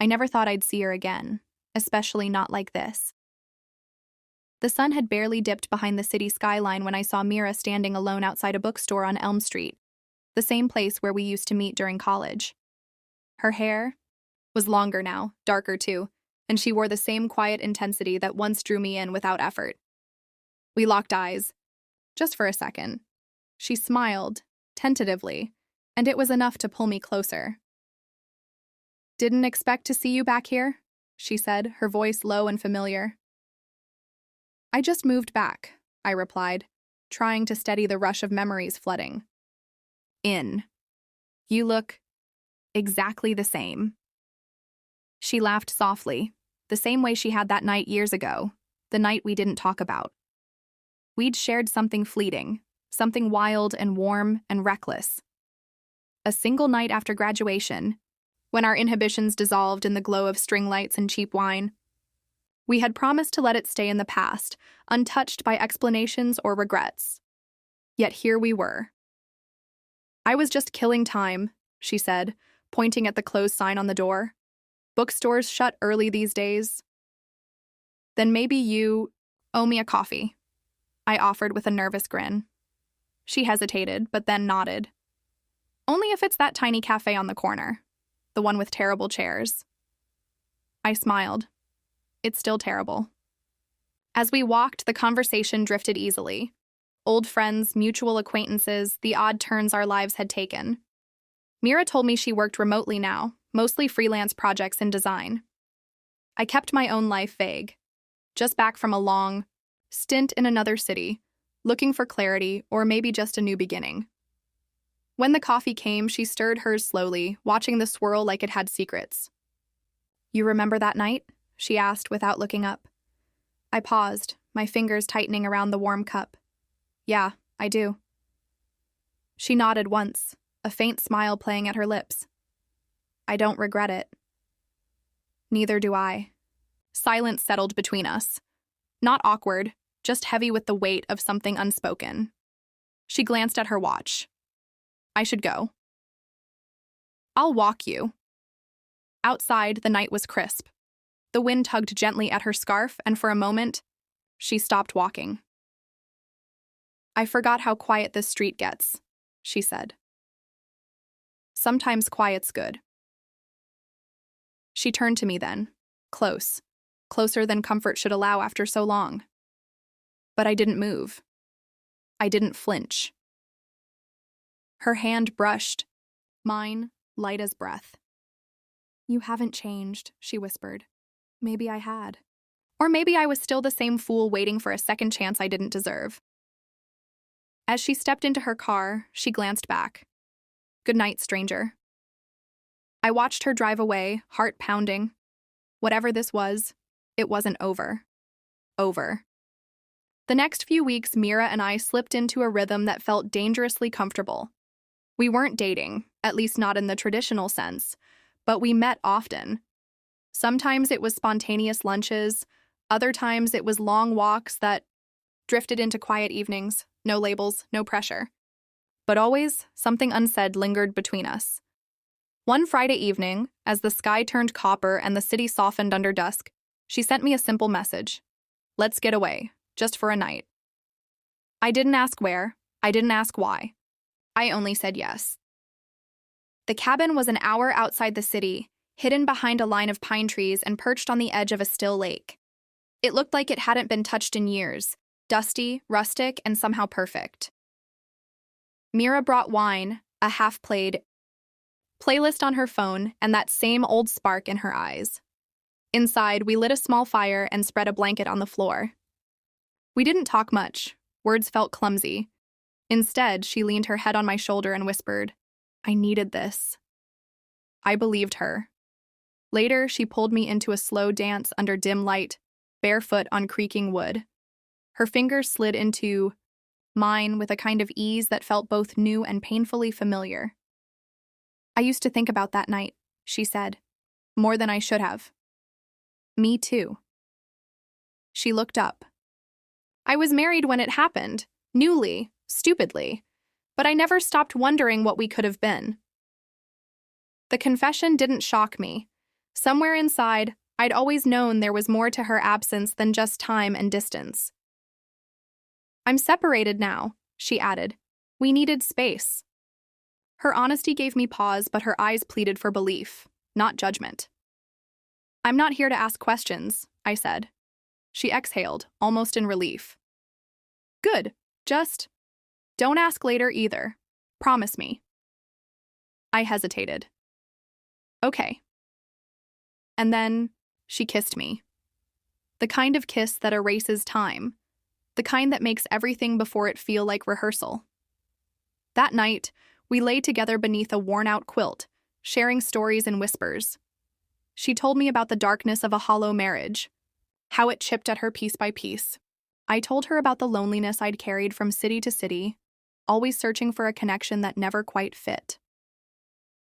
I never thought I'd see her again, especially not like this. The sun had barely dipped behind the city skyline when I saw Mira standing alone outside a bookstore on Elm Street, the same place where we used to meet during college. Her hair was longer now, darker too, and she wore the same quiet intensity that once drew me in without effort. We locked eyes, just for a second. She smiled, tentatively, and it was enough to pull me closer. "Didn't expect to see you back here," she said, her voice low and familiar. "I just moved back," I replied, trying to steady the rush of memories flooding. You look exactly the same." She laughed softly, the same way she had that night years ago, the night we didn't talk about. We'd shared something fleeting, something wild and warm and reckless. A single night after graduation, when our inhibitions dissolved in the glow of string lights and cheap wine. We had promised to let it stay in the past, untouched by explanations or regrets. Yet here we were. "I was just killing time," she said, pointing at the closed sign on the door. "Bookstores shut early these days." "Then maybe you owe me a coffee," I offered with a nervous grin. She hesitated, but then nodded. "Only if it's that tiny cafe on the corner, the one with terrible chairs." I smiled. It's still terrible. As we walked, the conversation drifted easily. Old friends, mutual acquaintances, the odd turns our lives had taken. Mira told me she worked remotely now, mostly freelance projects in design. I kept my own life vague, just back from a long stint in another city, looking for clarity or maybe just a new beginning. When the coffee came, she stirred hers slowly, watching the swirl like it had secrets. "You remember that night?" she asked without looking up. I paused, my fingers tightening around the warm cup. "Yeah, I do." She nodded once, a faint smile playing at her lips. "I don't regret it." Neither do I. Silence settled between us. Not awkward, just heavy with the weight of something unspoken. She glanced at her watch. "I should go." "I'll walk you." Outside, the night was crisp. The wind tugged gently at her scarf, and for a moment, she stopped walking. "I forgot how quiet this street gets," she said. "Sometimes quiet's good." She turned to me then, closer than comfort should allow after so long. But I didn't move. I didn't flinch. Her hand brushed mine, light as breath. "You haven't changed," she whispered. Maybe I had. Or maybe I was still the same fool waiting for a second chance I didn't deserve. As she stepped into her car, she glanced back. "Good night, stranger." I watched her drive away, heart pounding. Whatever this was, it wasn't over. The next few weeks, Mira and I slipped into a rhythm that felt dangerously comfortable. We weren't dating, at least not in the traditional sense, but we met often. Sometimes it was spontaneous lunches, other times it was long walks that drifted into quiet evenings, no labels, no pressure. But always, something unsaid lingered between us. One Friday evening, as the sky turned copper and the city softened under dusk, she sent me a simple message. "Let's get away, just for a night." I didn't ask where, I didn't ask why. I only said yes. The cabin was an hour outside the city, hidden behind a line of pine trees and perched on the edge of a still lake. It looked like it hadn't been touched in years, dusty, rustic, and somehow perfect. Mira brought wine, a half-played playlist on her phone, and that same old spark in her eyes. Inside, we lit a small fire and spread a blanket on the floor. We didn't talk much. Words felt clumsy. Instead, she leaned her head on my shoulder and whispered, "I needed this." I believed her. Later, she pulled me into a slow dance under dim light, barefoot on creaking wood. Her fingers slid into mine with a kind of ease that felt both new and painfully familiar. "I used to think about that night," she said, "more than I should have." "Me too." She looked up. I was married when it happened, newly, stupidly, but I never stopped wondering what we could have been. The confession didn't shock me. Somewhere inside, I'd always known there was more to her absence than just time and distance. "I'm separated now," she added. "We needed space." Her honesty gave me pause, but her eyes pleaded for belief, not judgment. "I'm not here to ask questions," I said. She exhaled, almost in relief. "Good, just don't ask later either. Promise me." I hesitated. "Okay." And then she kissed me. The kind of kiss that erases time. The kind that makes everything before it feel like rehearsal. That night, we lay together beneath a worn-out quilt, sharing stories in whispers. She told me about the darkness of a hollow marriage, how it chipped at her piece by piece. I told her about the loneliness I'd carried from city to city, always searching for a connection that never quite fit.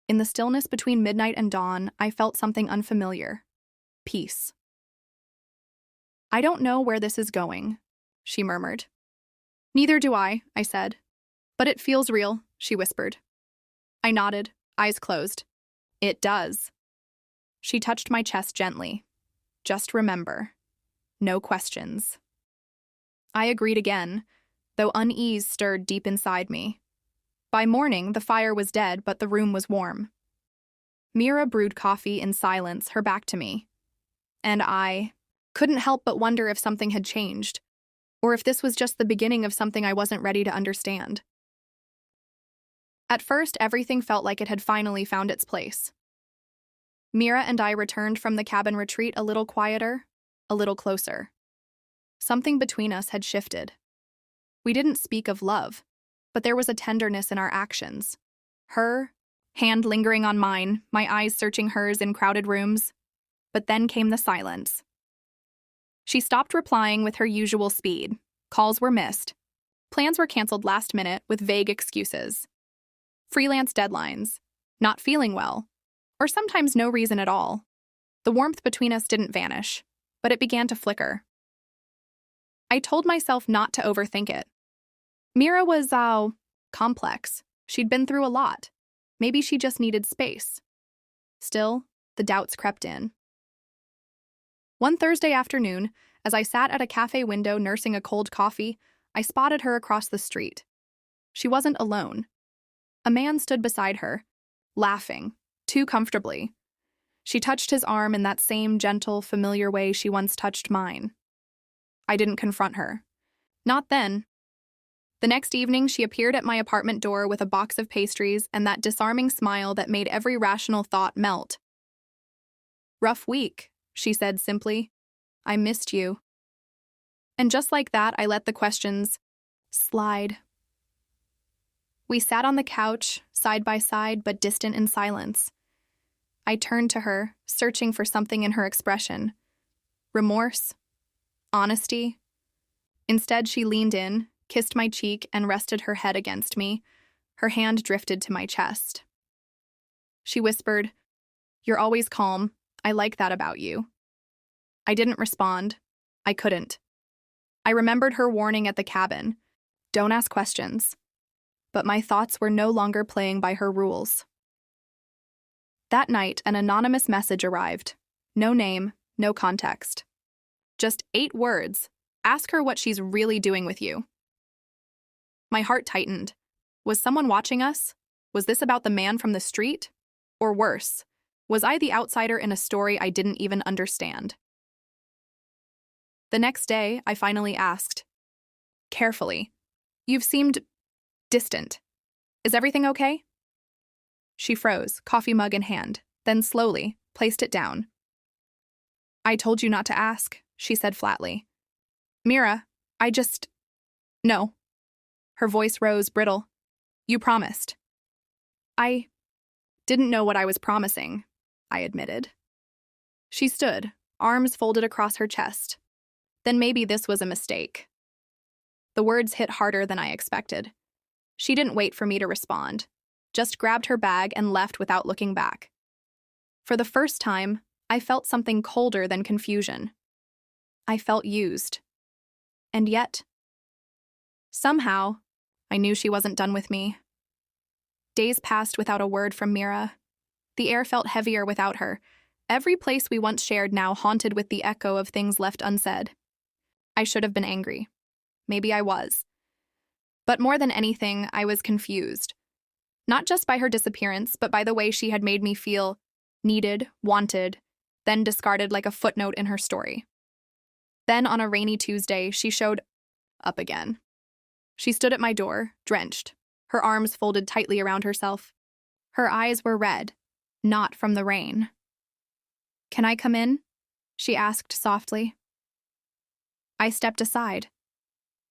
In the stillness between midnight and dawn, I felt something unfamiliar. Peace. "I don't know where this is going," she murmured. "Neither do I said. "But it feels real," she whispered. I nodded, eyes closed. "It does." She touched my chest gently. "Just remember, no questions." I agreed again, though unease stirred deep inside me. By morning, the fire was dead, but the room was warm. Mira brewed coffee in silence, her back to me. And I couldn't help but wonder if something had changed, or if this was just the beginning of something I wasn't ready to understand. At first, everything felt like it had finally found its place. Mira and I returned from the cabin retreat a little quieter, a little closer. Something between us had shifted. We didn't speak of love, but there was a tenderness in our actions. Her hand lingering on mine, my eyes searching hers in crowded rooms. But then came the silence. She stopped replying with her usual speed. Calls were missed. Plans were canceled last minute with vague excuses. Freelance deadlines, not feeling well, or sometimes no reason at all. The warmth between us didn't vanish, but it began to flicker. I told myself not to overthink it. Mira was, complex. She'd been through a lot. Maybe she just needed space. Still, the doubts crept in. One Thursday afternoon, as I sat at a cafe window nursing a cold coffee, I spotted her across the street. She wasn't alone. A man stood beside her, laughing, too comfortably. She touched his arm in that same gentle, familiar way she once touched mine. I didn't confront her. Not then. The next evening, she appeared at my apartment door with a box of pastries and that disarming smile that made every rational thought melt. "Rough week," she said simply. "I missed you." And just like that, I let the questions slide. We sat on the couch, side by side but distant in silence. I turned to her, searching for something in her expression. Remorse? Honesty? Instead, she leaned in, kissed my cheek, and rested her head against me. Her hand drifted to my chest. She whispered, "You're always calm. I like that about you." I didn't respond. I couldn't. I remembered her warning at the cabin. Don't ask questions. But my thoughts were no longer playing by her rules. That night, an anonymous message arrived. No name, no context. Just 8 words. Ask her what she's really doing with you. My heart tightened. Was someone watching us? Was this about the man from the street? Or worse, was I the outsider in a story I didn't even understand? The next day, I finally asked, carefully, "You've seemed distant. Is everything okay?" She froze, coffee mug in hand, then slowly placed it down. "I told you not to ask," she said flatly. "Mira, no." Her voice rose, brittle. "You promised." "I didn't know what I was promising," I admitted. She stood, arms folded across her chest. Then maybe this was a mistake. The words hit harder than I expected. She didn't wait for me to respond, just grabbed her bag and left without looking back. For the first time, I felt something colder than confusion. I felt used. And yet, somehow, I knew she wasn't done with me. Days passed without a word from Mira. The air felt heavier without her. Every place we once shared now haunted with the echo of things left unsaid. I should have been angry. Maybe I was. But more than anything, I was confused. Not just by her disappearance, but by the way she had made me feel needed, wanted, then discarded like a footnote in her story. Then, on a rainy Tuesday, she showed up again. She stood at my door, drenched, her arms folded tightly around herself. Her eyes were red, not from the rain. "Can I come in?" she asked softly. I stepped aside.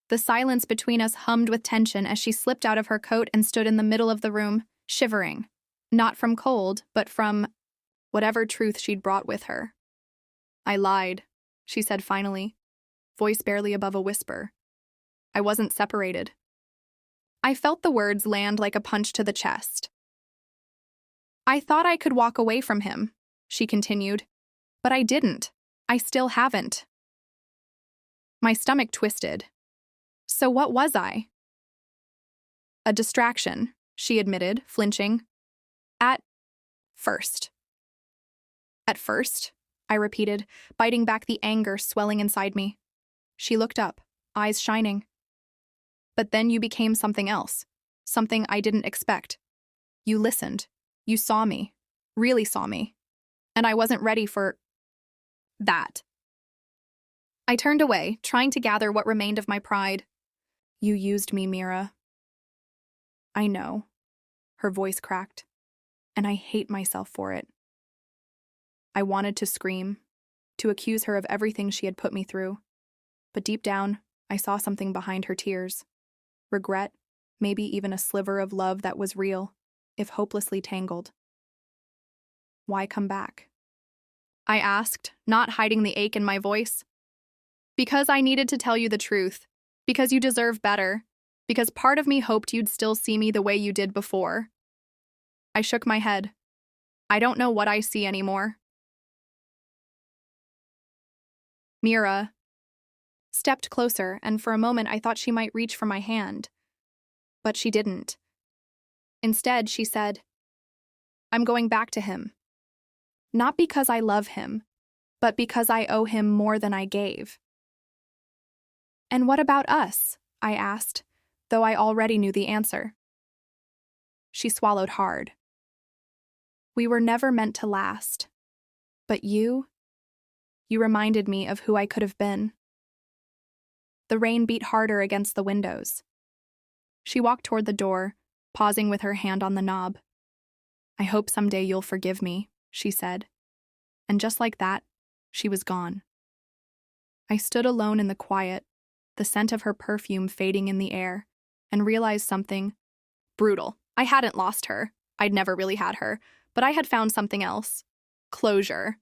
The silence between us hummed with tension as she slipped out of her coat and stood in the middle of the room, shivering, not from cold, but from whatever truth she'd brought with her. "I lied," she said finally, voice barely above a whisper. "I wasn't separated." I felt the words land like a punch to the chest. "I thought I could walk away from him," she continued, "but I didn't. I still haven't." My stomach twisted. So what was I? "A distraction," she admitted, flinching. At first." "At first?" I repeated, biting back the anger swelling inside me. She looked up, eyes shining. "But then you became something else, something I didn't expect. You listened. You saw me, really saw me. And I wasn't ready for that." I turned away, trying to gather what remained of my pride. "You used me, Mira." "I know." Her voice cracked. "And I hate myself for it." I wanted to scream, to accuse her of everything she had put me through. But deep down, I saw something behind her tears. Regret, maybe even a sliver of love that was real, if hopelessly tangled. "Why come back?" I asked, not hiding the ache in my voice. "Because I needed to tell you the truth. Because you deserve better. Because part of me hoped you'd still see me the way you did before." I shook my head. "I don't know what I see anymore." Mira stepped closer, and for a moment I thought she might reach for my hand. But she didn't. Instead, she said, "I'm going back to him. Not because I love him, but because I owe him more than I gave." "And what about us?" I asked, though I already knew the answer. She swallowed hard. "We were never meant to last. But you reminded me of who I could have been." The rain beat harder against the windows. She walked toward the door, pausing with her hand on the knob. "I hope someday you'll forgive me," she said. And just like that, she was gone. I stood alone in the quiet, the scent of her perfume fading in the air, and realized something brutal. I hadn't lost her. I'd never really had her, but I had found something else. Closure.